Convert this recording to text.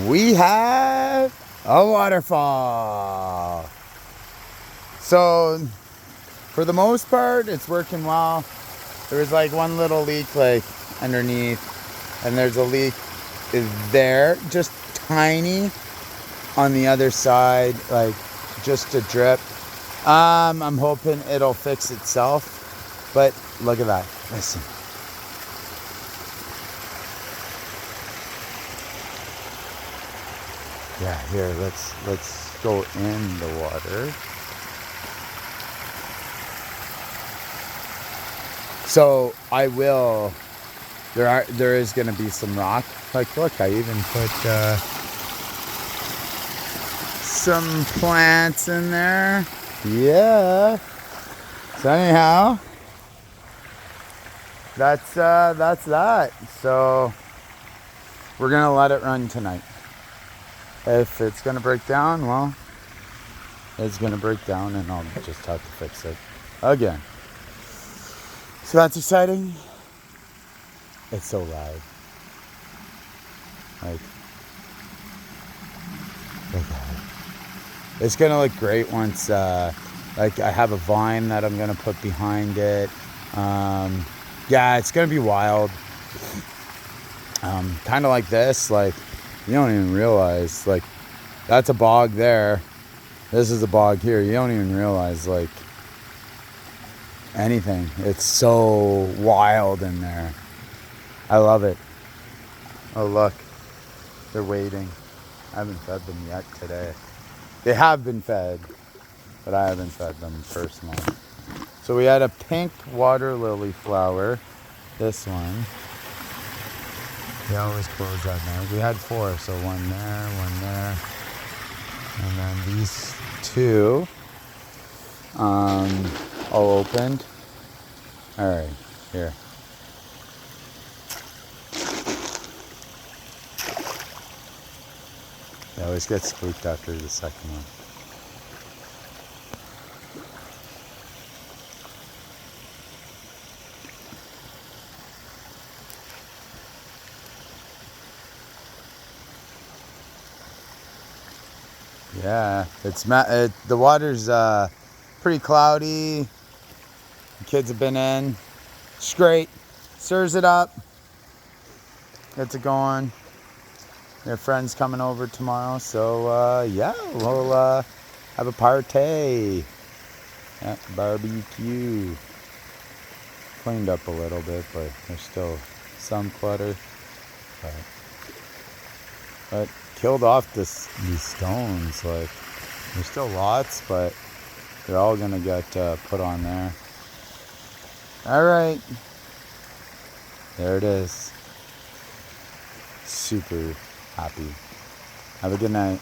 we have a waterfall. So for the most part, it's working well. There was like one little leak like underneath, and there's a leak there, just tiny on the other side, like just a drip. I'm hoping it'll fix itself, but look at that. Listen. Yeah, here, let's go in the water. So I will. There is going to be some rock. Like, look, I even put some plants in there. Yeah. So anyhow, that's that. So we're gonna let it run tonight. If it's gonna break down, well, it's gonna break down, and I'll just have to fix it again. So that's exciting. It's so loud. Like, look at it. It's gonna look great once, like, I have a vine that I'm gonna put behind it. Yeah, it's gonna be wild. Kind of like this. Like, you don't even realize. Like, that's a bog there. This is a bog here. You don't even realize like anything. It's so wild in there. I love it. Oh look, they're waiting. I haven't fed them yet today. They have been fed, but I haven't fed them personally. So we had a pink water lily flower. This one. They always close at night. We had 4, so one there, and then these 2 all opened. All right, here. They always get spooked after the second one. Yeah, the water's pretty cloudy. The kids have been in. It's great. Stirs it up. Gets it going. We have friends coming over tomorrow, so yeah, we'll have a party at barbecue. Cleaned up a little bit, but there's still some clutter. But killed off these stones. Like, there's still lots, but they're all gonna get put on there. All right, there it is. Super happy. Have a good night.